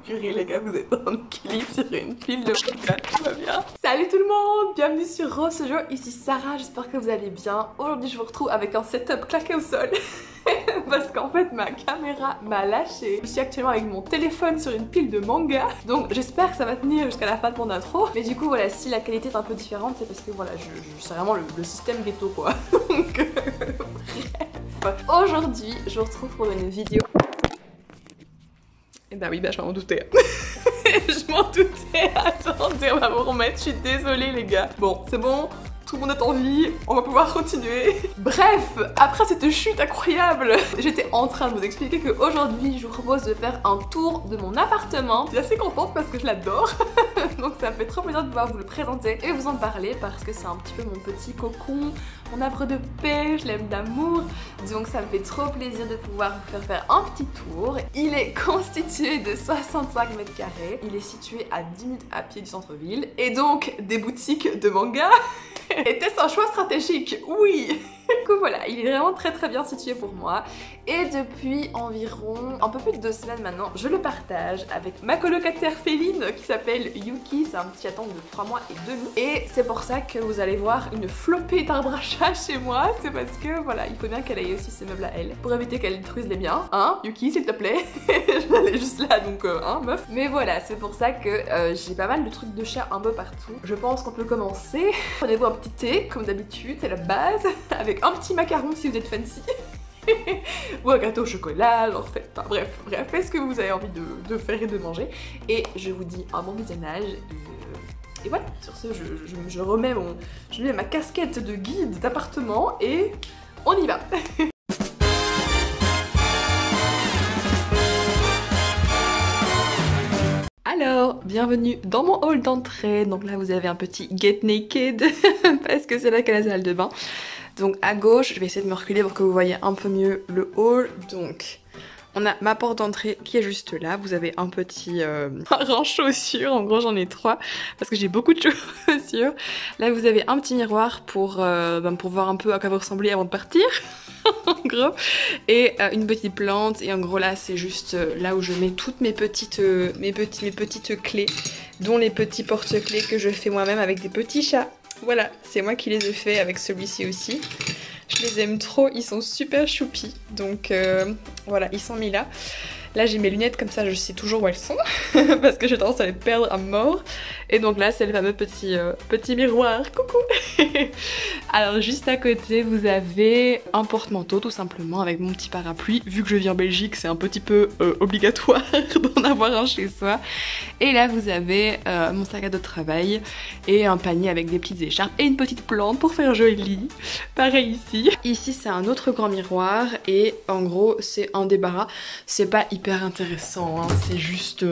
Purée les gars, vous êtes en équilibre sur une pile de manga, tout va bien. Salut tout le monde, bienvenue sur Rose ce jour, ici Sarah, j'espère que vous allez bien. Aujourd'hui je vous retrouve avec un setup claqué au sol. Parce qu'en fait ma caméra m'a lâché. Je suis actuellement avec mon téléphone sur une pile de manga. Donc j'espère que ça va tenir jusqu'à la fin de mon intro. Mais du coup voilà, si la qualité est un peu différente, c'est parce que voilà, c'est vraiment le système ghetto quoi. Donc bref. Aujourd'hui je vous retrouve pour une vidéo. Et bah oui, bah je m'en doutais. Je m'en doutais. Attendez, on va vous remettre. Je suis désolée les gars. Bon, c'est bon. Tout le monde est en vie, on va pouvoir continuer. Bref, après cette chute incroyable, j'étais en train de vous expliquer qu'aujourd'hui je vous propose de faire un tour de mon appartement. Je suis assez contente parce que je l'adore. Donc ça me fait trop plaisir de pouvoir vous le présenter et vous en parler parce que c'est un petit peu mon petit cocon, mon arbre de paix, je l'aime d'amour. Donc ça me fait trop plaisir de pouvoir vous faire un petit tour. Il est constitué de 65 mètres carrés. Il est situé à 10 minutes à pied du centre-ville et donc des boutiques de manga. Était-ce un choix stratégique? Oui. Du coup voilà, il est vraiment très bien situé pour moi. Et depuis environ un peu plus de 2 semaines maintenant, je le partage avec ma colocataire féline qui s'appelle Yuki. C'est un petit chaton de 3 mois et demi. Et c'est pour ça que vous allez voir une flopée d'arbres à chat chez moi. C'est parce que voilà, il faut bien qu'elle ait aussi ses meubles à elle. Pour éviter qu'elle détruise les miens. Hein, Yuki s'il te plaît. Je vais aller juste là donc hein meuf. Mais voilà, c'est pour ça que j'ai pas mal de trucs de chat un peu partout. Je pense qu'on peut commencer. Prenez-vous un petit thé comme d'habitude, c'est la base. Avec un petit macaron si vous êtes fancy. Ou un gâteau au chocolat, genre bref, faites ce que vous avez envie de faire et de manger. Et je vous dis un bon visionnage. Et voilà, sur ce, je remets ma casquette de guide d'appartement et on y va. Alors, bienvenue dans mon hall d'entrée. Donc là, vous avez un petit get naked parce que c'est là qu'est la salle de bain. Donc à gauche, je vais essayer de me reculer pour que vous voyez un peu mieux le hall. Donc on a ma porte d'entrée qui est juste là. Vous avez un petit rang chaussures. En gros j'en ai 3 parce que j'ai beaucoup de chaussures. Là vous avez un petit miroir pour voir un peu à quoi vous ressemblez avant de partir. En gros, et une petite plante, et en gros là c'est juste là où je mets toutes mes petites clés, dont les petits porte-clés que je fais moi-même avec des petits chats. Voilà, c'est moi qui les ai fait avec celui-ci aussi. Je les aime trop, ils sont super choupis, donc voilà, ils sont mis là. Là j'ai mes lunettes comme ça je sais toujours où elles sont parce que j'ai tendance à les perdre à mort. Et donc là c'est le fameux petit miroir, coucou. Alors juste à côté vous avez un porte-manteau tout simplement avec mon petit parapluie. Vu que je vis en Belgique c'est un petit peu obligatoire d'en avoir un chez soi. Et là vous avez mon sac à dos de travail et un panier avec des petites écharpes et une petite plante pour faire joli. Pareil ici. Ici c'est un autre grand miroir et en gros c'est un débarras. C'est pas hyper intéressant, hein. C'est juste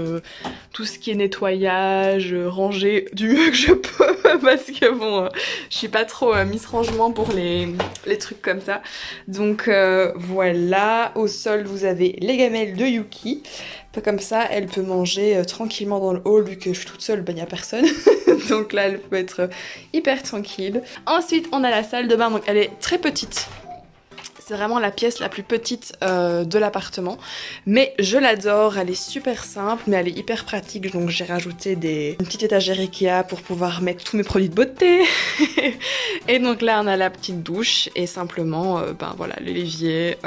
tout ce qui est nettoyage, ranger du mieux que je peux parce que bon, je suis pas trop Miss Rangement pour les trucs comme ça. Donc voilà, au sol vous avez les gamelles de Yuki. Comme ça, elle peut manger tranquillement dans le hall vu que je suis toute seule, ben y a personne. Donc là, elle peut être hyper tranquille. Ensuite, on a la salle de bain, donc elle est très petite. C'est vraiment la pièce la plus petite de l'appartement. Mais je l'adore, elle est super simple, mais elle est hyper pratique. Donc j'ai rajouté une petite étagère Ikea pour pouvoir mettre tous mes produits de beauté. Et donc là on a la petite douche et simplement ben voilà, les l'évier,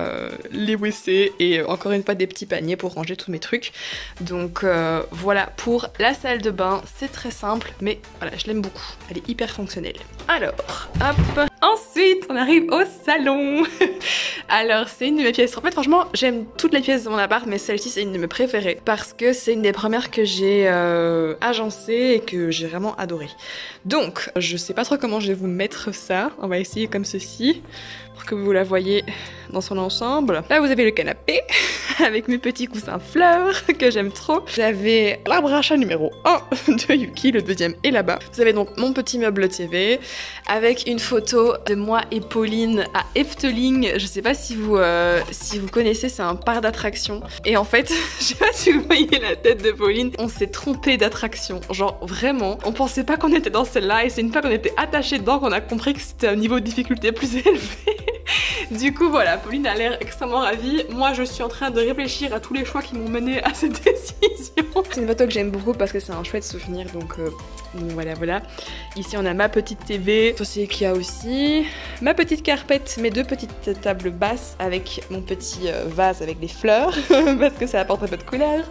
les WC et encore une fois des petits paniers pour ranger tous mes trucs. Donc voilà pour la salle de bain, c'est très simple mais voilà, je l'aime beaucoup. Elle est hyper fonctionnelle. Alors, hop. Ensuite on arrive au salon. Alors c'est une de mes pièces, en fait franchement j'aime toutes les pièces de mon appart mais celle-ci c'est une de mes préférées parce que c'est une des premières que j'ai agencées et que j'ai vraiment adoré. Donc je sais pas trop comment je vais vous mettre ça, on va essayer comme ceci pour que vous la voyez dans son ensemble. Là vous avez le canapé avec mes petits coussins fleurs que j'aime trop. Vous avez l'arbre à chat numéro 1 de Yuki, le deuxième est là-bas. Vous avez donc mon petit meuble TV avec une photo de moi et Pauline à Efteling. Je sais pas si vous connaissez, c'est un parc d'attractions. Et en fait, je sais pas si vous voyez la tête de Pauline, on s'est trompé d'attraction. Genre vraiment, on pensait pas qu'on était dans celle-là et c'est une fois qu'on était attaché dedans qu'on a compris que c'était un niveau de difficulté plus élevé. Du coup voilà, Pauline a l'air extrêmement ravie. Moi je suis en train de réfléchir à tous les choix qui m'ont mené à cette décision. C'est une photo que j'aime beaucoup parce que c'est un chouette souvenir, donc voilà. Ici on a ma petite TV, c'est qu'il y a aussi ma petite carpette, mes 2 petites tables basses avec mon petit vase avec des fleurs parce que ça apporte un peu de couleur.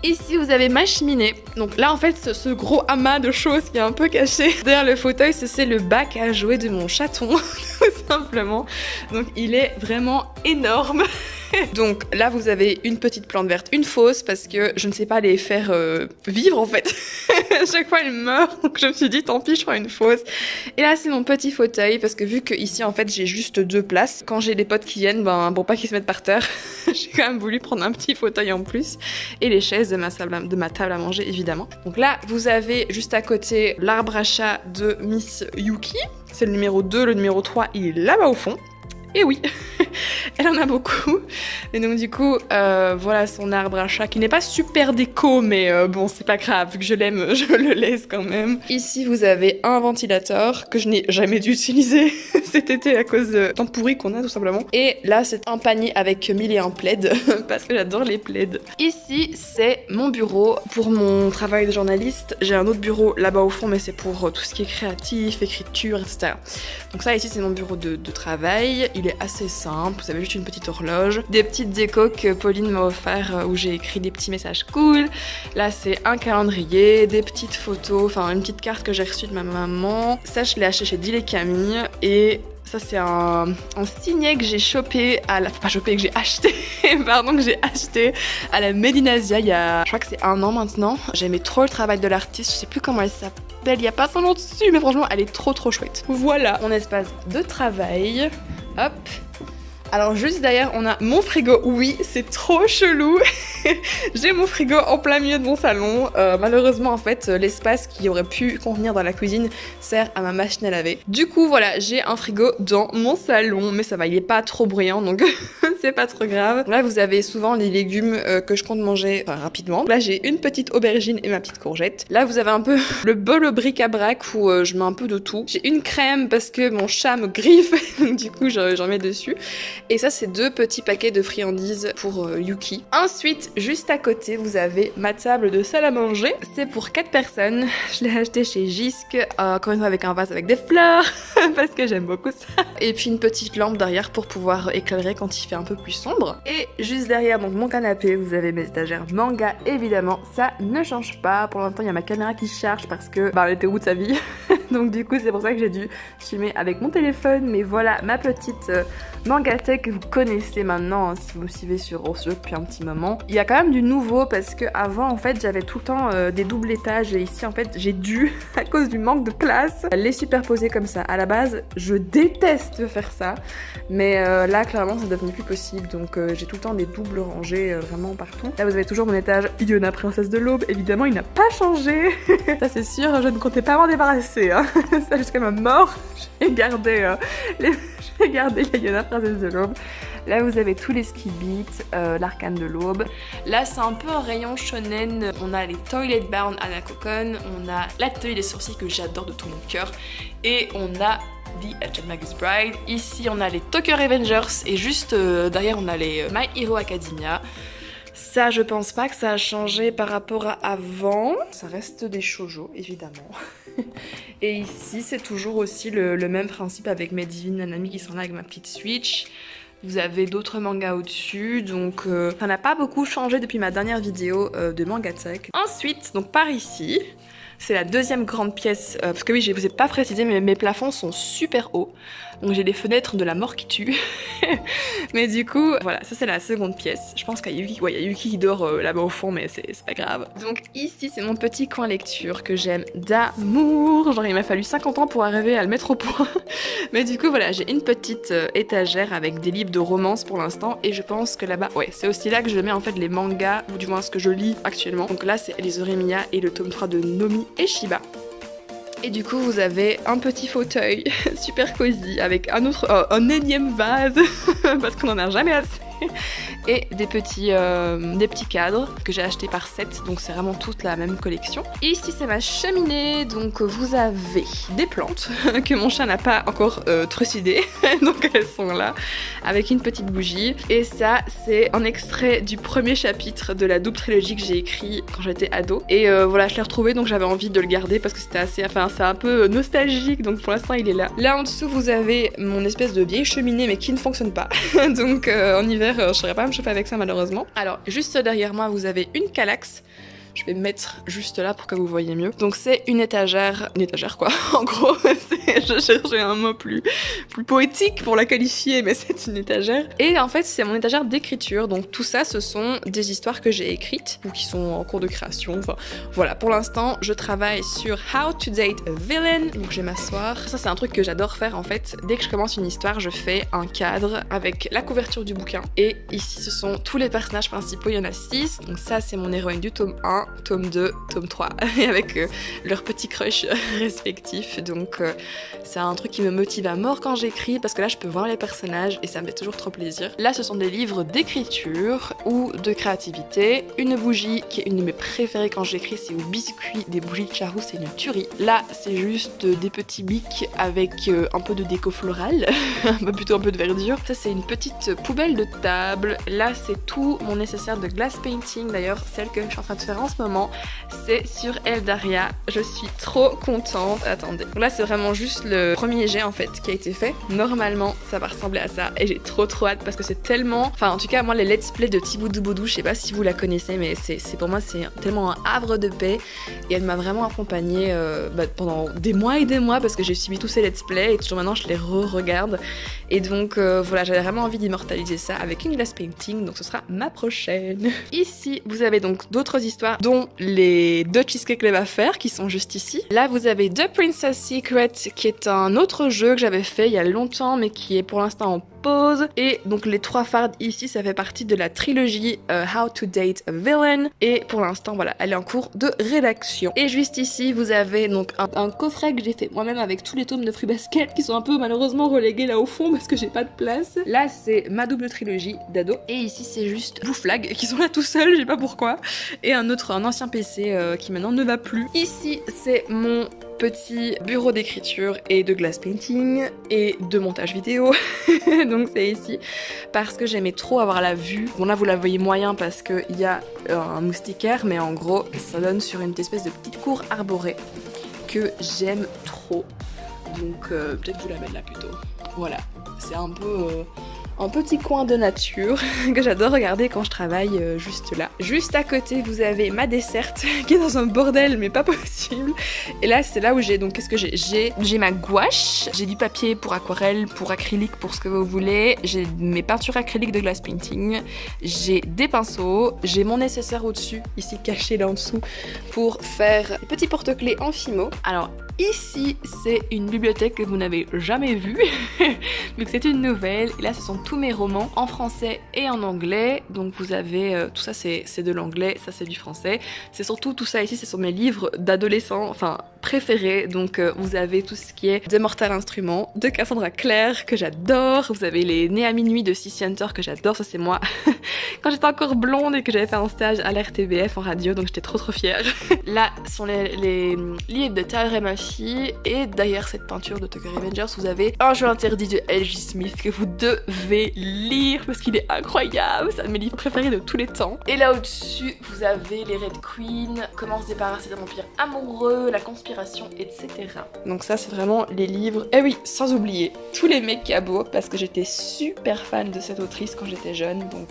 Ici vous avez ma cheminée. Donc là en fait ce gros amas de choses qui est un peu caché derrière le fauteuil, c'est le bac à jouer de mon chaton tout simplement. Donc il est vraiment énorme. Donc là vous avez une petite plante verte, une fausse parce que je ne sais pas les faire vivre en fait. À chaque fois elle meurt, donc je me suis dit tant pis je ferai une fausse. Et là c'est mon petit fauteuil parce que vu que ici en fait j'ai juste 2 places, quand j'ai des potes qui viennent, ben pour pas qu'ils se mettent par terre, j'ai quand même voulu prendre un petit fauteuil en plus. Et les chaises de ma table à manger évidemment. Donc là vous avez juste à côté l'arbre à chat de Miss Yuki. C'est le numéro 2, le numéro 3 il est là-bas au fond. Et oui, elle en a beaucoup. Et donc du coup, voilà son arbre à chat qui n'est pas super déco, mais bon, c'est pas grave, vu que je l'aime, je le laisse quand même. Ici, vous avez un ventilateur que je n'ai jamais dû utiliser cet été à cause de temps pourri qu'on a tout simplement. Et là, c'est un panier avec 1001 plaids, parce que j'adore les plaids. Ici, c'est mon bureau pour mon travail de journaliste. J'ai un autre bureau là-bas au fond, mais c'est pour tout ce qui est créatif, écriture, etc. Donc ça, ici, c'est mon bureau de travail. Il est assez simple, vous avez juste une petite horloge, des petites décos que Pauline m'a offert où j'ai écrit des petits messages cool. Là c'est un calendrier, des petites photos, enfin une petite carte que j'ai reçue de ma maman. Ça je l'ai acheté chez Dile et Camille et ça c'est un signet que j'ai chopé à la... Pas chopé, que j'ai acheté, pardon, que j'ai acheté à la Medinasia il y a... Je crois que c'est 1 an maintenant. J'aimais trop le travail de l'artiste, je sais plus comment elle s'appelle. Il n'y a pas son nom dessus, mais franchement, elle est trop chouette. Voilà mon espace de travail. Hop. Alors juste derrière on a mon frigo, oui c'est trop chelou. J'ai mon frigo en plein milieu de mon salon. Malheureusement en fait l'espace qui aurait pu contenir dans la cuisine sert à ma machine à laver. Du coup voilà, j'ai un frigo dans mon salon, mais ça va, il est pas trop bruyant donc c'est pas trop grave. Là vous avez souvent les légumes que je compte manger rapidement. Là j'ai une petite aubergine et ma petite courgette. Là vous avez un peu le bol bric-à-brac où je mets un peu de tout. J'ai une crème parce que mon chat me griffe, donc du coup j'en mets dessus. Et ça c'est 2 petits paquets de friandises pour Yuki. Ensuite, juste à côté, vous avez ma table de salle à manger. C'est pour 4 personnes. Je l'ai acheté chez Jisc, encore une fois avec un vase avec des fleurs, parce que j'aime beaucoup ça. Et puis une petite lampe derrière pour pouvoir éclairer quand il fait un peu plus sombre. Et juste derrière donc mon canapé, vous avez mes étagères manga, évidemment. Ça ne change pas. Pour l'instant, il y a ma caméra qui charge parce que elle était au bout de sa vie. Donc du coup, c'est pour ça que j'ai dû filmer avec mon téléphone. Mais voilà, ma petite manga tech que vous connaissez maintenant hein, si vous me suivez sur Orsio depuis un petit moment. Il y a quand même du nouveau parce que avant en fait j'avais tout le temps des doubles étages et ici en fait j'ai dû à cause du manque de place les superposer comme ça. À la base je déteste faire ça mais là clairement c'est devenu plus possible donc j'ai tout le temps des doubles rangées vraiment partout. Là vous avez toujours mon étage Iona princesse de l'aube, évidemment il n'a pas changé. Ça c'est sûr, je ne comptais pas m'en débarrasser hein. Ça jusqu'à ma mort j'ai gardé j'ai gardé la Iona princesse de l'aube. Là vous avez tous les ski beats, l'arcane de l'aube. Là c'est un peu un rayon shonen. On a les Toilet Bound Anna Kokon, on a l'atelier des sourcils que j'adore de tout mon cœur et on a The Agent Magus Bride. Ici on a les Tokyo Revengers et juste derrière on a les My Hero Academia. Ça je pense pas que ça a changé par rapport à avant. Ça reste des shoujo évidemment. Et ici c'est toujours aussi le même principe avec mes divines Nanami qui sont là avec ma petite Switch. Vous avez d'autres mangas au-dessus, donc ça n'a pas beaucoup changé depuis ma dernière vidéo de Manga Tech. Ensuite, donc par ici, c'est la deuxième grande pièce, parce que oui, je vous ai pas précisé, mais mes plafonds sont super hauts. Donc j'ai des fenêtres de la mort qui tue. Mais du coup, voilà, ça c'est la seconde pièce. Je pense qu'il y a Yuki, ouais, il y a Yuki qui dort là-bas au fond, mais c'est pas grave. Donc ici, c'est mon petit coin lecture que j'aime d'amour. Genre il m'a fallu 50 ans pour arriver à le mettre au point. Mais du coup, voilà, j'ai une petite étagère avec des livres de romance pour l'instant. Et je pense que là-bas, ouais, c'est aussi là que je mets en fait les mangas, ou du moins ce que je lis actuellement. Donc là, c'est les Oremiya et le tome 3 de Nomi et Shiba. Et du coup vous avez un petit fauteuil super cosy avec un énième vase parce qu'on en a jamais assez. et des petits cadres que j'ai achetés par set, donc c'est vraiment toute la même collection. Et ici c'est ma cheminée, donc vous avez des plantes que mon chat n'a pas encore trucidées, donc elles sont là, avec une petite bougie. Et ça c'est un extrait du premier chapitre de la double trilogie que j'ai écrit quand j'étais ado. Et voilà, je l'ai retrouvé, donc j'avais envie de le garder parce que c'était assez, enfin c'est un peu nostalgique, donc pour l'instant il est là. Là en dessous vous avez mon espèce de vieille cheminée mais qui ne fonctionne pas, donc en hiver je saurais pas me chauffer avec ça malheureusement. Alors juste derrière moi vous avez une Kallax. Je vais me mettre juste là pour que vous voyez mieux. Donc c'est une étagère quoi, en gros, je cherchais un mot plus poétique pour la qualifier, mais c'est une étagère. Et en fait c'est mon étagère d'écriture, donc tout ça ce sont des histoires que j'ai écrites, ou qui sont en cours de création, enfin voilà. Pour l'instant je travaille sur How to Date a Villain, donc je vais m'asseoir. Ça c'est un truc que j'adore faire en fait, dès que je commence une histoire je fais un cadre avec la couverture du bouquin. Et ici ce sont tous les personnages principaux, il y en a 6, donc ça c'est mon héroïne du tome 1, tome 2, tome 3, avec leurs petits crushs respectifs. Donc c'est un truc qui me motive à mort quand j'écris, parce que là je peux voir les personnages et ça me fait toujours trop plaisir. Là ce sont des livres d'écriture ou de créativité. Une bougie qui est une de mes préférées quand j'écris, c'est au biscuit des bougies de Charou, c'est une tuerie. Là c'est juste des petits bics avec un peu de déco florale, plutôt un peu de verdure. Ça c'est une petite poubelle de table. Là c'est tout mon nécessaire de glass painting, d'ailleurs celle que je suis en train de faire en ce moment c'est sur Eldaria, je suis trop contente. Attendez, là c'est vraiment juste le premier jet en fait qui a été fait. Normalement ça va ressembler à ça et j'ai trop hâte parce que c'est tellement, enfin en tout cas moi les let's play de Thiboudou Boudou, je sais pas si vous la connaissez mais c'est pour moi c'est tellement un havre de paix et elle m'a vraiment accompagnée pendant des mois et des mois parce que j'ai suivi tous ces let's play et toujours maintenant je les re-regarde et donc voilà, j'avais vraiment envie d'immortaliser ça avec une glass painting, donc ce sera ma prochaine. Ici vous avez donc d'autres histoires dont les 2 cheesecakes les va faire qui sont juste ici. Là vous avez The Princess Secret qui est un autre jeu que j'avais fait il y a longtemps mais qui est pour l'instant en pause. Et donc les 3 fards ici ça fait partie de la trilogie How to Date a Villain et pour l'instant voilà elle est en cours de rédaction. Et juste ici vous avez donc un coffret que j'ai fait moi-même avec tous les tomes de Fruit Basket qui sont un peu malheureusement relégués là au fond parce que j'ai pas de place. Là c'est ma double trilogie d'ado et ici c'est juste Bouflag qui sont là tout seuls, je sais pas pourquoi, et un ancien PC qui maintenant ne va plus. Ici c'est mon petit bureau d'écriture et de glass painting et de montage vidéo donc c'est ici parce que j'aimais trop avoir la vue. Bon là vous la voyez moyen parce qu'il y a un moustiquaire mais en gros ça donne sur une espèce de petite cour arborée que j'aime trop, donc peut-être vous la mettre là plutôt. Voilà, c'est un peu un petit coin de nature que j'adore regarder quand je travaille juste là. Juste à côté vous avez ma desserte qui est dans un bordel mais pas possible. Et là c'est là où j'ai, donc qu'est-ce que j'ai ma gouache, j'ai du papier pour aquarelle, pour acrylique, pour ce que vous voulez, j'ai mes peintures acryliques de glass painting, j'ai des pinceaux, j'ai mon nécessaire au-dessus, ici caché là en dessous, pour faire des petits porte-clés en fimo. Alors ici c'est une bibliothèque que vous n'avez jamais vue vu que c'est une nouvelle et là ce sont tous mes romans en français et en anglais. Donc vous avez tout ça c'est de l'anglais, ça c'est du français, c'est surtout tout ça ici ce sont mes livres d'adolescents, enfin préférés. Donc vous avez tout ce qui est de Mortal Instruments, de Cassandra Clare que j'adore, vous avez les Nés à minuit de Sissy Hunter que j'adore, ça c'est moi quand j'étais encore blonde et que j'avais fait un stage à l'RTBF en radio, donc j'étais trop fière. Là sont les livres de Tyler et ma fille, et derrière cette peinture de Tokyo Revengers vous avez Un jeu interdit de L.J. Smith que vous devez lire parce qu'il est incroyable, c'est un de mes livres préférés de tous les temps. Et là au-dessus vous avez les Red Queen, Comment se débarrasser d'un vampire amoureux, La conspiration, etc. Donc ça c'est vraiment les livres. Et oui, sans oublier tous les Mekabo parce que j'étais super fan de cette autrice quand j'étais jeune, donc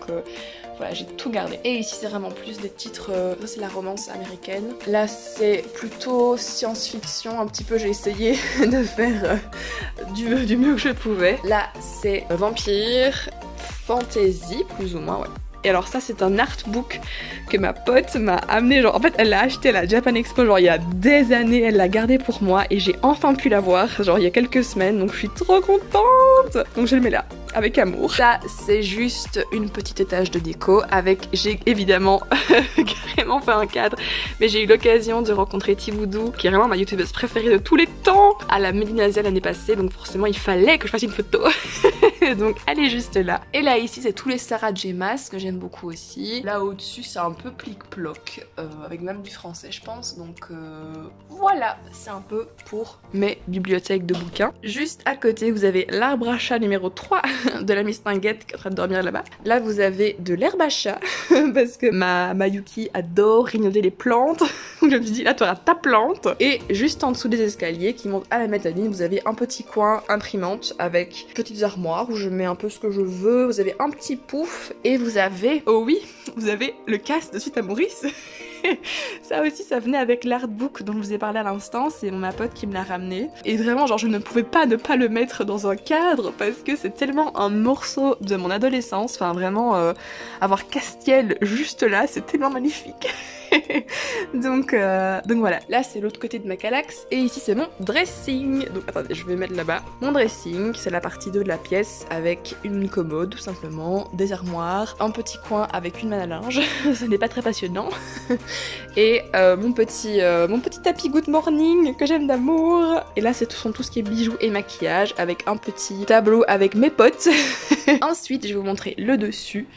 voilà, j'ai tout gardé. Et ici c'est vraiment plus des titres, ça c'est la romance américaine. Là c'est plutôt science-fiction, un petit peu j'ai essayé de faire du mieux que je pouvais. Là c'est vampire, fantasy plus ou moins, ouais. Et alors ça c'est un artbook que ma pote m'a amené, genre en fait elle l'a acheté à la Japan Expo genre il y a des années, elle l'a gardé pour moi et j'ai enfin pu la voir genre il y a quelques semaines, donc je suis trop contente. Donc je le mets là. avec amour. Ça, c'est juste une petite étage de déco avec, j'ai évidemment carrément fait un cadre, mais j'ai eu l'occasion de rencontrer Tivoudou, qui est vraiment ma youtubeuse préférée de tous les temps, à la Médinasia l'année passée, donc forcément il fallait que je fasse une photo. Donc elle est juste là. Et là ici c'est tous les Sarah J Maas que j'aime beaucoup aussi. Là au-dessus c'est un peu plic-ploc, avec même du français je pense. Donc voilà, c'est un peu pour mes bibliothèques de bouquins. Juste à côté vous avez l'arbre à chat numéro 3 de la Miss Tinguette qui est en train de dormir là-bas. Là vous avez de l'herbe à chat parce que ma Yuki adore grignoter les plantes. Donc je me suis dit là tu auras ta plante. Et juste en dessous des escaliers qui montent à la mezzanine, vous avez un petit coin imprimante avec petites armoires où je mets un peu ce que je veux. Vous avez un petit pouf et vous avez, oh oui, vous avez le cast de Suite à Maurice. Ça aussi, ça venait avec l'artbook dont je vous ai parlé à l'instant, c'est ma pote qui me l'a ramené. Et vraiment, genre, je ne pouvais pas ne pas le mettre dans un cadre parce que c'est tellement un morceau de mon adolescence. Enfin, vraiment, avoir Castiel juste là, c'est tellement magnifique. donc voilà, là c'est l'autre côté de ma calax et ici c'est mon dressing. Donc attendez, je vais mettre là-bas. Mon dressing, c'est la partie 2 de la pièce avec une commode tout simplement, des armoires, un petit coin avec une main à linge, ce n'est pas très passionnant. Et mon petit tapis good morning que j'aime d'amour. Et là c'est tout ce qui est bijoux et maquillage avec un petit tableau avec mes potes. Ensuite je vais vous montrer le dessus.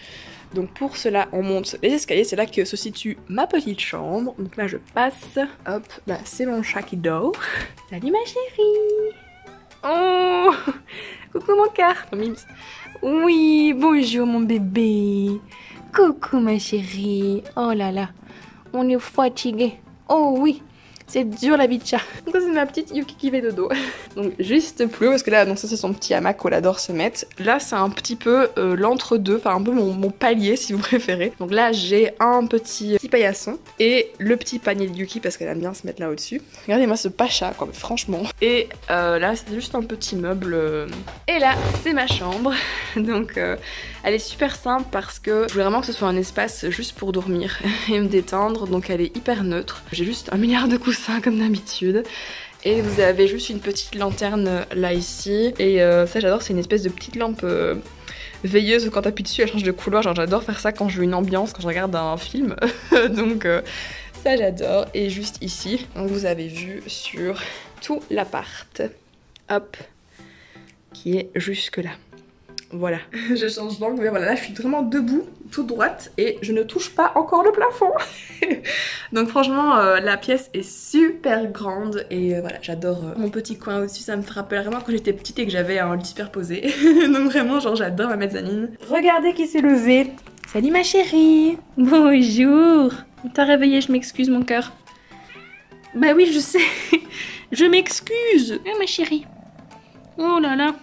Donc pour cela, on monte les escaliers, c'est là que se situe ma petite chambre. Donc là, je passe. Hop, là, c'est mon chat qui dort. Salut ma chérie. Oh, coucou mon cœur. Oui, bonjour mon bébé. Coucou ma chérie. Oh là là, on est fatigué. Oh oui. C'est dur la vie de chat. Donc ça c'est ma petite Yuki qui fait dodo. Donc juste plus haut parce que là donc ça c'est son petit hamac où elle adore se mettre. Là c'est un petit peu l'entre-deux, enfin un peu mon palier si vous préférez. Donc là j'ai un petit paillasson et le petit panier de Yuki parce qu'elle aime bien se mettre là au-dessus. Regardez-moi ce pacha quoi, mais franchement. Et là c'est juste un petit meuble. Et là c'est ma chambre. Donc elle est super simple parce que je voulais vraiment que ce soit un espace juste pour dormir et me détendre. Donc elle est hyper neutre. J'ai juste un milliard de coussins comme d'habitude. Et vous avez juste une petite lanterne là ici. Et ça j'adore, c'est une espèce de petite lampe veilleuse. Quand t'appuies dessus elle change de couleur. Genre j'adore faire ça quand je veux une ambiance, quand je regarde un film. Donc ça j'adore. Et juste ici, donc vous avez vu sur tout l'appart. Hop, qui est jusque là. Voilà, je change d'angle, mais voilà, là je suis vraiment debout, toute droite, et je ne touche pas encore le plafond. Donc franchement, la pièce est super grande, et voilà, j'adore mon petit coin au-dessus, ça me rappelle vraiment quand j'étais petite et que j'avais un lit superposé. Donc vraiment, genre j'adore ma mezzanine. Regardez qui s'est levé. Salut ma chérie. Bonjour. On t'a réveillé, je m'excuse mon cœur. Bah oui, je sais. Je m'excuse. Ah ma chérie. Oh là là.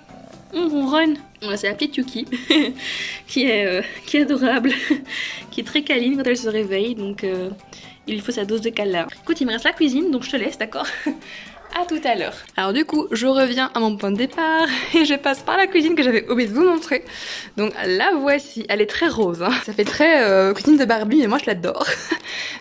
On ronronne. Voilà, c'est la petite Yuki qui est adorable, qui est très câline quand elle se réveille, donc il faut sa dose de câlin. Écoute, il me reste la cuisine, donc je te laisse, d'accord? À tout à l'heure. Alors du coup, je reviens à mon point de départ et je passe par la cuisine que j'avais oublié de vous montrer. Donc la voici, elle est très rose, hein. Ça fait très cuisine de Barbie, mais moi je l'adore.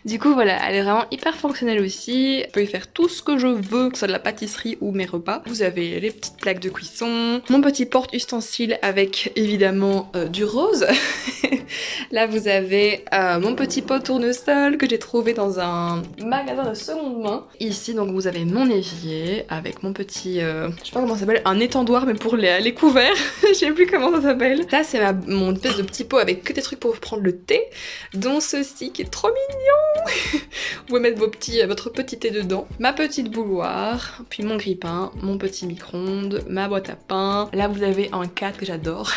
Du coup voilà, elle est vraiment hyper fonctionnelle aussi. Je peux y faire tout ce que je veux, que ce soit de la pâtisserie ou mes repas. Vous avez les petites plaques de cuisson, mon petit porte-ustensile avec évidemment du rose. Là vous avez mon petit pot tournesol que j'ai trouvé dans un magasin de seconde main. Ici donc vous avez mon évier avec mon petit, je sais pas comment ça s'appelle, un étendoir mais pour les couverts. Je sais plus comment ça s'appelle. Là c'est mon espèce de petit pot avec que des trucs pour prendre le thé, dont ceci qui est trop mignon. Vous pouvez mettre votre petit thé dedans. Ma petite bouilloire, puis mon grille-pain, mon petit micro-ondes, ma boîte à pain. Là vous avez un cadre que j'adore.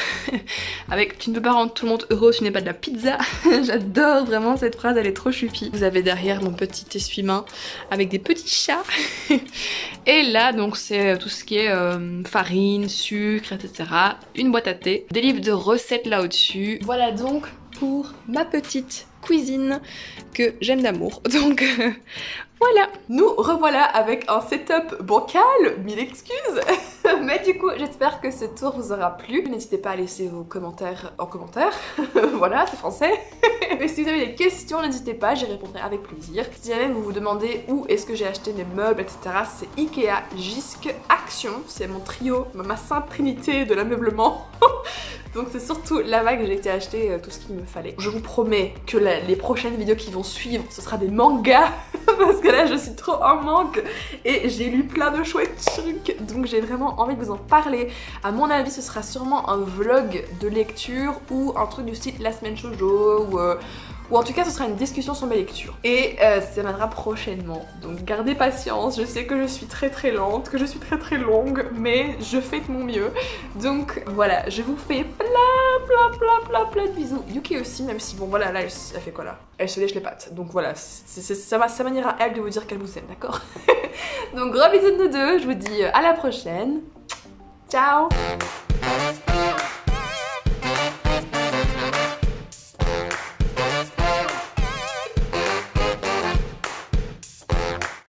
Avec tu ne peux pas rendre tout le monde heureux, tu n'es pas de la pizza. J'adore vraiment cette phrase, elle est trop choupi. Vous avez derrière mon petit essuie-main avec des petits chats. Et là donc c'est tout ce qui est farine, sucre, etc. Une boîte à thé, des livres de recettes là au-dessus. Voilà donc pour ma petite cuisine que j'aime d'amour. Donc voilà, nous revoilà avec un setup bancal, mille excuses. Mais du coup j'espère que ce tour vous aura plu. N'hésitez pas à laisser vos commentaires en commentaire. Voilà, c'est français. Mais si vous avez des questions, n'hésitez pas, j'y répondrai avec plaisir. Si jamais vous vous demandez où est-ce que j'ai acheté mes meubles, etc., c'est Ikea, Jysk, Action, c'est mon trio, ma sainte trinité de l'ameublement. Donc c'est surtout là-bas que j'ai été acheter tout ce qu'il me fallait. Je vous promets que les prochaines vidéos qui vont suivre, ce sera des mangas parce que là je suis trop en manque et j'ai lu plein de chouettes trucs, donc j'ai vraiment envie de vous en parler. À mon avis ce sera sûrement un vlog de lecture ou un truc du style la semaine shoujo ou en tout cas ce sera une discussion sur mes lectures. Et ça viendra prochainement, donc gardez patience, je sais que je suis très lente, que je suis très longue, mais je fais de mon mieux. Donc voilà, je vous fais plein de bisous. Yuki aussi, même si bon voilà, là elle fait quoi là? Elle se lèche les pattes, donc voilà, c'est sa manière à elle de vous dire qu'elle vous aime, d'accord? Donc gros bisous de nous deux, je vous dis à la prochaine, ciao.